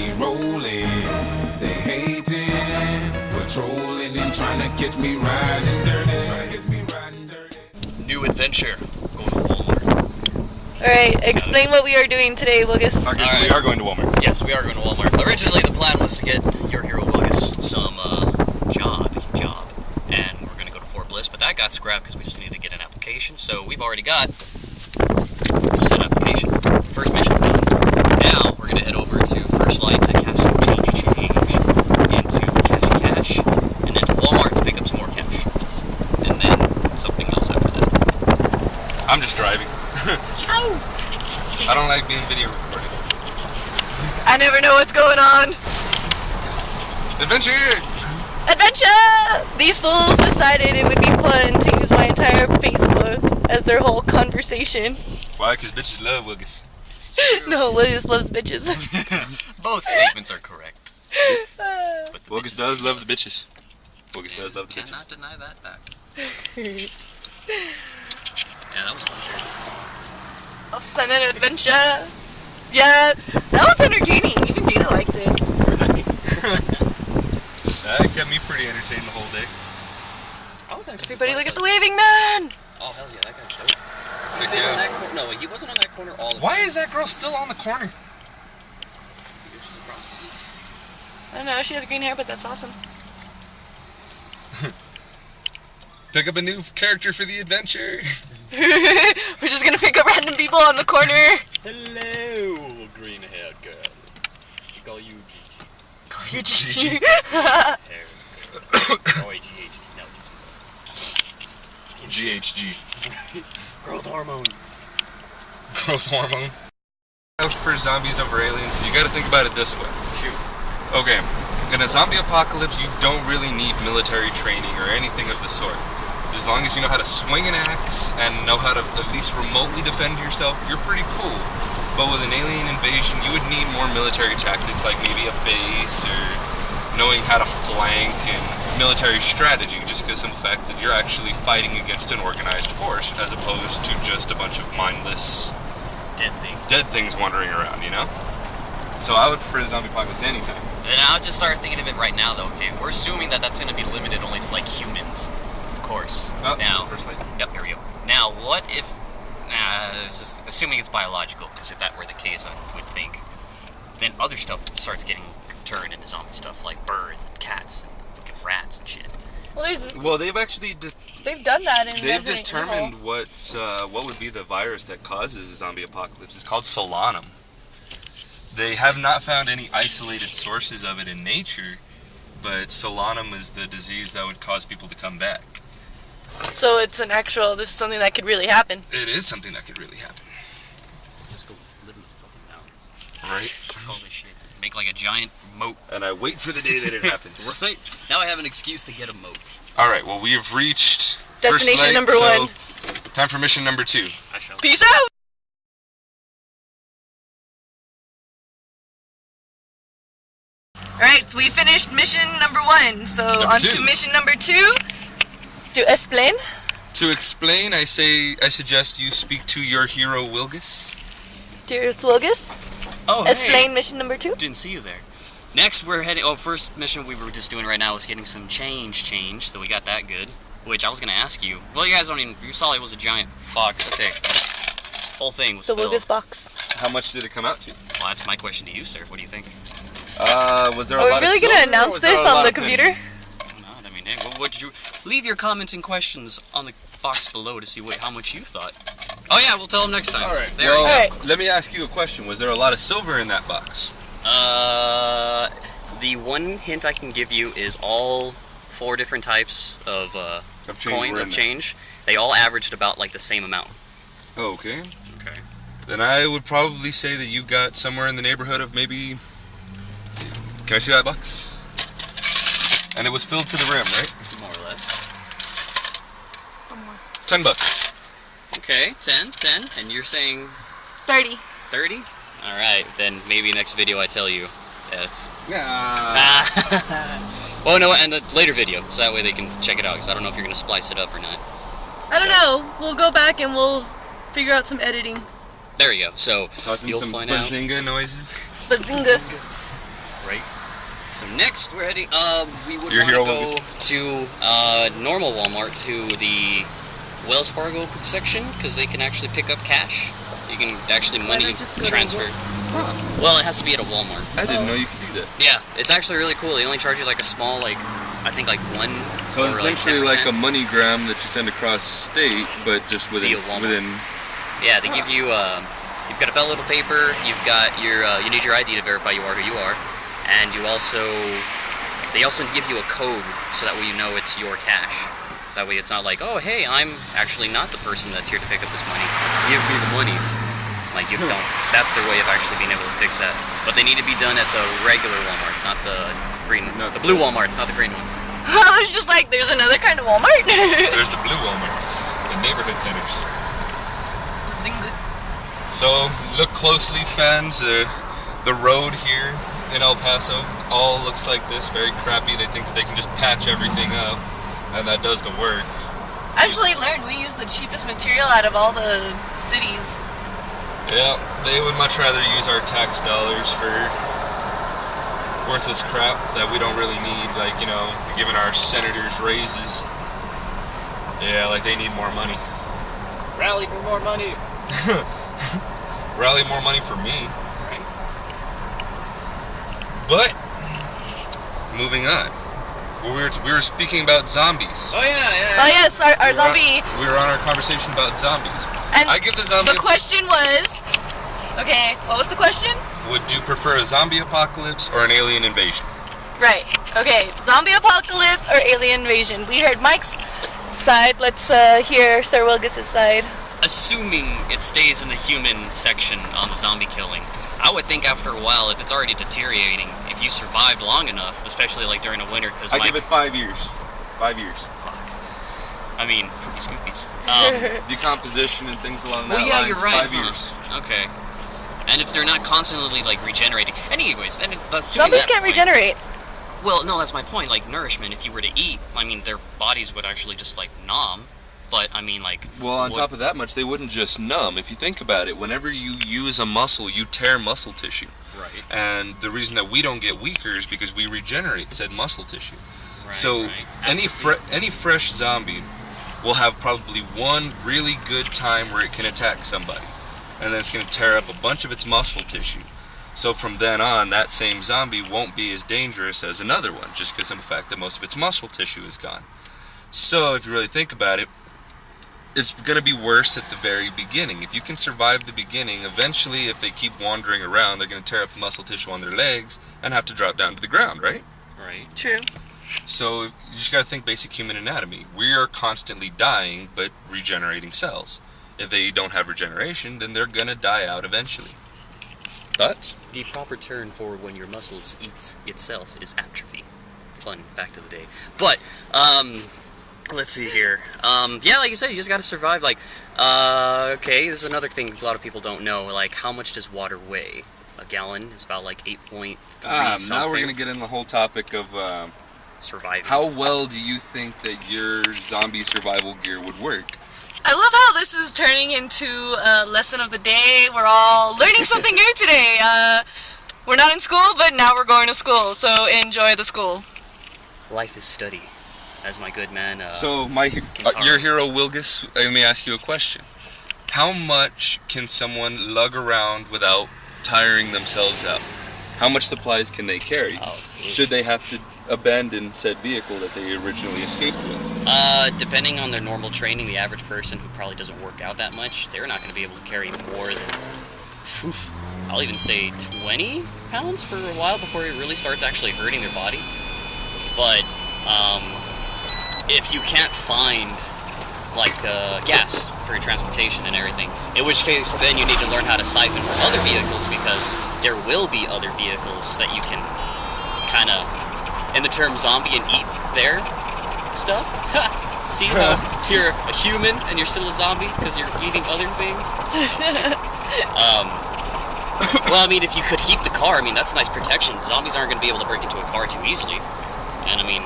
me rolling. They hating, patrolling and trying to catch me riding dirty. New adventure. Going to Walmart. Alright, explain what we are doing today, Wilgus. Okay, so we are going to Walmart. Yes, we are going to Walmart. Originally, the plan was to get your hero Wilgus some job, and we're going to go to Fort Bliss, but that got scrapped because we just needed to get an application. So we've already got said application. First mission done. Now we're going to head over to First Light to cash some change, into cash, and then to Walmart to pick up some more cash, and then something else after that. I'm just driving. I don't like being video recorded. I never know what's going on. Adventure! Adventure! These fools decided it would be fun to use my entire Facebook as their whole conversation. Why? Because bitches love Wilgus. No, Wilgus loves bitches. Both statements are correct. But Wilgus does love the bitches. Wilgus does love the bitches. Cannot deny that fact. Yeah, that was fun. A fun and adventure. Yeah, that was entertaining. Even Dina liked it. That kept me pretty entertained the whole day. Everybody look at the waving man! Oh, hell yeah, that guy's dope. He's been on that corner. No, he wasn't on that corner all the time. Why is that girl still on the corner? I don't know, she has green hair, but that's awesome. Pick up a new character for the adventure. We're just gonna pick up random people on the corner. Hello, green-haired girl. We call you Gigi. Call you Gigi. Oh, GHG. No. GHG. Growth hormones. Growth hormones. For zombies over aliens, you gotta think about it this way. Shoot. Okay, in a zombie apocalypse, you don't really need military training or anything of the sort. As long as you know how to swing an axe and know how to at least remotely defend yourself, you're pretty cool. But with an alien invasion, you would need more military tactics, like maybe a base or knowing how to flank and military strategy, just because of the fact that you're actually fighting against an organized force as opposed to just a bunch of mindless dead things wandering around, you know? So I would prefer the zombie apocalypse anytime. And I'll just start thinking of it right now, though, okay? We're assuming that that's going to be limited only to, like, humans. Of course. Oh, now, First Light. Yep, here we go. Now, what if... this is assuming it's biological, because if that were the case, I would think, then other stuff starts getting turned into zombie stuff, like birds and cats and fucking rats and shit. Well, they've actually... They've done that in They've Resident determined Evil. what would be the virus that causes a zombie apocalypse. It's called solanum. They have not found any isolated sources of it in nature, but solanum is the disease that would cause people to come back. So it's an actual, this is something that could really happen. It is something that could really happen. Let's go live in the fucking mountains. Right? All this shit. Make like a giant moat. And I wait for the day that it happens. Right? Now I have an excuse to get a moat. Alright, well we have reached Destination First Light, number so 1. Time for mission number 2. I shall. Peace out! Alright, so we finished mission number 1, so on to mission number 2. To explain? To explain, I suggest you speak to your hero Wilgus. Dear Wilgus? Oh, Explain hey. mission number 2. Didn't see you there. Next, we're heading... Oh, first mission we were just doing right now was getting some change, so we got that good. Which I was going to ask you. Well, you guys don't even... You saw it was a giant box. Okay. Whole thing was The filled. Wilgus box. How much did it come out to? Well, that's my question to you, sir. What do you think? Was there a Are we lot really of going to silver, or announce was there this a lot on the of computer? pennies? No, I mean, hey, what would you... Leave your comments and questions on the box below to see how much you thought. Oh, yeah, we'll tell them next time. Alright, There well, you go. Alright. let me ask you a question. Was there a lot of silver in that box? The one hint I can give you is all 4 different types of change. They all averaged about like the same amount. Okay. Okay. Then I would probably say that you got somewhere in the neighborhood of maybe... Let's see. Can I see that box? And it was filled to the rim, right? More or less. $10. Okay, 10, and you're saying 30. 30? Alright, then maybe next video I tell you. Well, no, and the later video, so that way they can check it out, because I don't know if you're going to splice it up or not. I don't know. We'll go back and we'll figure out some editing. There you go, so Causing you'll some find out. bazinga noises. Bazinga. Right. So next we're heading. We would Your want hero to will go to normal Walmart to the Wells Fargo section because they can actually pick up cash. You can actually money not just go to transfer. Well, it has to be at a Walmart. I didn't know you could do that. Yeah, it's actually really cool. They only charge you like a small, like I think like 1. So it's or essentially like a 10%. MoneyGram that you send across state, but just Via Walmart. within. Yeah, they give you. You've got a felt little paper. You've got your. You need your ID to verify you are who you are, and you also. They also give you a code so that way you know it's your cash. So that way it's not like, oh hey, I'm actually not the person that's here to pick up this money. Give me the monies. Like you don't. That's their way of actually being able to fix that. But they need to be done at the regular Walmarts, not the green. No, the blue Walmarts, not the green ones. It's just like there's another kind of Walmart. There's the blue Walmarts, the neighborhood centers. Zing. So look closely, fans. The road here in El Paso all looks like this, very crappy. They think that they can just patch everything up, and that does the work. I actually learned we use the cheapest material out of all the cities. Yeah, they would much rather use our tax dollars for worthless crap that we don't really need, like, you know, giving our senators raises. Yeah, like they need more money. Rally for more money. Rally more money for me. Right. But moving on. Well, we were speaking about zombies. Oh yeah. Oh yes, our zombie. We were on our conversation about zombies. And I give the zombie. the question was, okay, what was the question? Would you prefer a zombie apocalypse or an alien invasion? Right. Okay, zombie apocalypse or alien invasion. We heard Mike's side. Let's hear Sir Wilgus' side. Assuming it stays in the human section on the zombie killing, I would think after a while, if it's already deteriorating, if you survived long enough, especially like during a winter, because I give it 5 years. 5 years. Fuck. I mean, pretty scoopies. Decomposition and things along that Well, yeah, lines, you're right. 5 years. Okay. And if they're not constantly like regenerating, anyways, and assuming Zombies that can't point- regenerate. Well, no, that's my point. Like nourishment, if you were to eat, I mean, their bodies would actually just like numb. But I mean, like. Well, on top of that much, they wouldn't just numb. If you think about it, whenever you use a muscle, you tear muscle tissue. Right. And the reason that we don't get weaker is because we regenerate said muscle tissue. Right, So right. any fresh zombie will have probably one really good time where it can attack somebody, and then it's going to tear up a bunch of its muscle tissue. So from then on, that same zombie won't be as dangerous as another one, just because of the fact that most of its muscle tissue is gone. So if you really think about it, it's going to be worse at the very beginning. If you can survive the beginning, eventually, if they keep wandering around, they're going to tear up the muscle tissue on their legs and have to drop down to the ground, right? Right. True. So you just got to think basic human anatomy. We are constantly dying, but regenerating cells. If they don't have regeneration, then they're going to die out eventually. Thoughts? The proper term for when your muscles eat itself is atrophy. Fun fact of the day. But, let's see here. Yeah, like you said, you just gotta survive. Like, okay, this is another thing a lot of people don't know. Like, how much does water weigh? A gallon is about like 8.3 something. Now we're going to get in the whole topic of surviving. how well do you think that your zombie survival gear would work? I love how this is turning into a lesson of the day. We're all learning something new today. We're not in school, but now we're going to school, so enjoy the school. Life is study, as my good man. So, Kintaro. your hero Wilgus, let me ask you a question. How much can someone lug around without tiring themselves out? How much supplies can they carry? Oh, Should they have to abandon said vehicle that they originally escaped with? Depending on their normal training, the average person who probably doesn't work out that much, they're not going to be able to carry more than, I'll even say 20 pounds for a while before it really starts actually hurting their body. But, if you can't find, like, gas for your transportation and everything, in which case then you need to learn how to siphon from other vehicles, because there will be other vehicles that you can kind of, in the term zombie, and eat their stuff. See how you're a human and you're still a zombie because you're eating other things? Well, I mean, if you could heat the car, I mean, that's nice protection. Zombies aren't going to be able to break into a car too easily. And, I mean,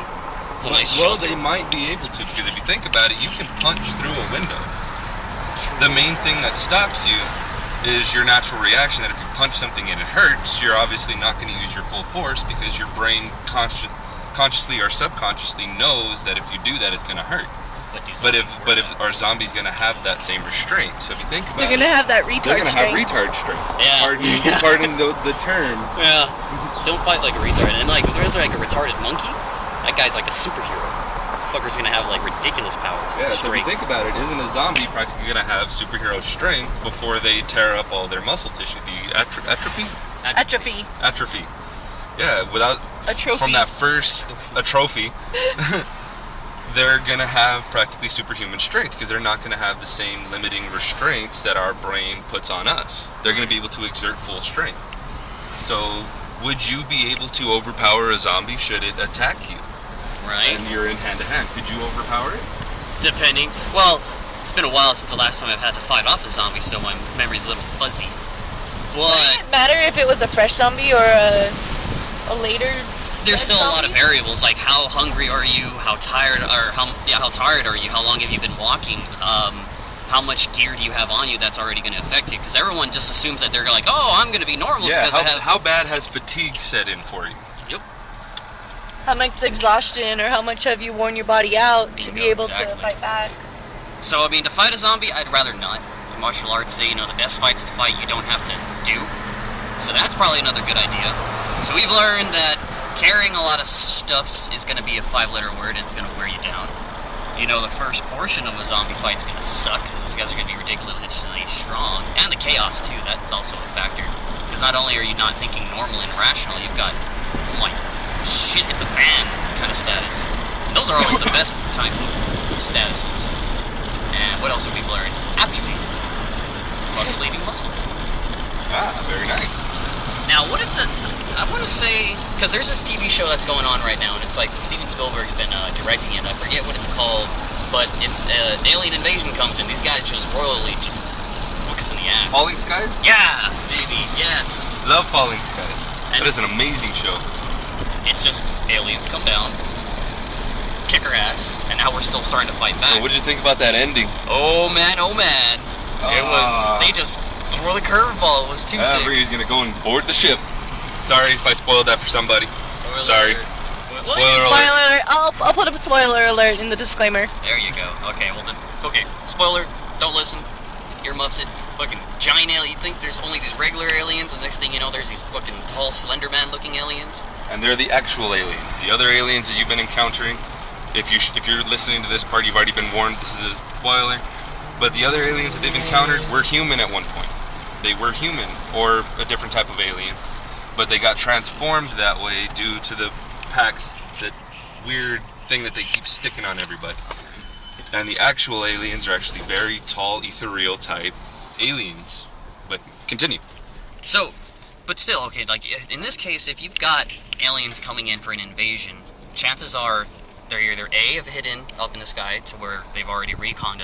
it's a nice Well, shelter. they might be able to, because if you think about it, you can punch through a window. The main thing that stops you is your natural reaction that if you punch something and it hurts, you're obviously not going to use your full force because your brain consciously or subconsciously knows that if you do that, it's going to hurt. But if our zombie's going to have that same restraint, so if you think about They're gonna have that retard they're going to have strength. retard strength. Yeah. Pardon the term. Yeah. Don't fight like a retard. And like, if there's like a retarded monkey, that guy's like a superhero. Fucker's gonna have like ridiculous powers. Yeah, so if you Strength. think about it, isn't a zombie practically going to have superhero strength before they tear up all their muscle tissue? The atrophy? Atrophy. Yeah, without A trophy. from that first trophy, they're gonna have practically superhuman strength because they're not gonna have the same limiting restraints that our brain puts on us. They're gonna be able to exert full strength. So, would you be able to overpower a zombie should it attack you? Right. And you're in hand to hand. Could you overpower it? Depending. Well, it's been a while since the last time I've had to fight off a zombie, so my memory's a little fuzzy. But Wouldn't it matter if it was a fresh zombie or a later? there's still a lot of zombie? variables, like how hungry are you, how tired are you, how long have you been walking, how much gear do you have on you that's already going to affect you, because everyone just assumes that they're like, oh, I'm going to be normal Yeah. because I have... How bad has fatigue set in for you? Yep. How much exhaustion or how much have you worn your body out to be Bingo, able exactly. to fight back? So, I mean, to fight a zombie, I'd rather not. In martial arts say, the best fights to fight you don't have to do. So that's probably another good idea. So we've learned that carrying a lot of stuffs is going to be a 5-letter word and it's going to wear you down. The first portion of a zombie fight's going to suck because these guys are going to be ridiculously strong. And the chaos, too, that's also a factor. Because not only are you not thinking normal and rational, you've got, oh my, shit hit the fan kind of status. And those are always the best type of statuses. And what else have we learned? Atrophy. Muscle eating muscle. Ah, very nice. Now, what if I want to say, because there's this TV show that's going on right now, and it's like Steven Spielberg's been directing it. I forget what it's called, but it's alien invasion comes in. These guys just royally just hook us in the ass. Falling Skies? Yeah, baby, yes. Love Falling Skies. And- That is an amazing show. It's just aliens come down, kick our ass, and now we're still starting to fight back. So what did you think about that ending? Oh man, oh man. It was, they just threw the curveball. It was too sick. He's gonna go and board the ship. Sorry if I spoiled that for somebody. Sorry. Spoiler alert. Spoiler alert. I'll put a spoiler alert in the disclaimer. There you go. Okay, well then. Okay, spoiler. Don't listen. Earmuffs it. Fucking giant alien. You think there's only these regular aliens, and the next thing you know, there's these fucking tall, slender man-looking aliens. And they're the actual aliens. The other aliens that you've been encountering. If you're listening to this part, you've already been warned. This is a spoiler. But the other aliens that they've encountered were human at one point. They were human, or a different type of alien. But they got transformed that way due to the Pax, that weird thing that they keep sticking on everybody. And the actual aliens are actually very tall, ethereal type aliens. But continue. So, but still, okay, like, in this case, if you've got aliens coming in for an invasion, chances are they're either A, have hidden up in the sky to where they've already reconned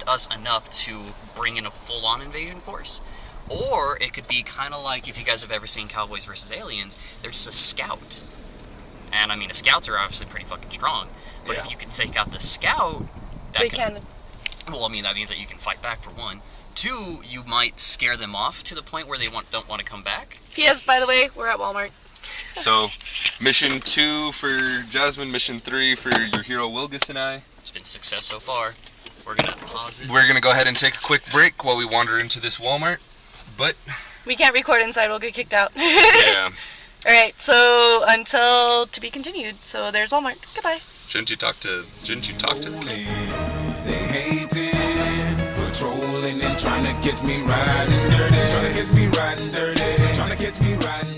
us enough to bring in a full-on invasion force, or it could be kind of like, if you guys have ever seen Cowboys vs. Aliens, there's a scout. And, I mean, the scouts are obviously pretty fucking strong, but Yeah. if you can take out the scout, that They can... can. Well, I mean, that means that you can fight back, for one. Two, you might scare them off to the point where they don't want to come back. P.S. By the way, we're at Walmart. So, mission 2 for Jasmine, mission 3 for your hero Wilgus and I. It's been success so far. We're gonna pause it. We're gonna go ahead and take a quick break while we wander into this Walmart. But, We can't record inside. We'll get kicked out. yeah. All right. So until to be continued. So there's Walmart. Goodbye. Shouldn't you talk to the king? They hating, patrolling and trying to catch me riding dirty. Trying to catch me riding dirty. Trying to catch me riding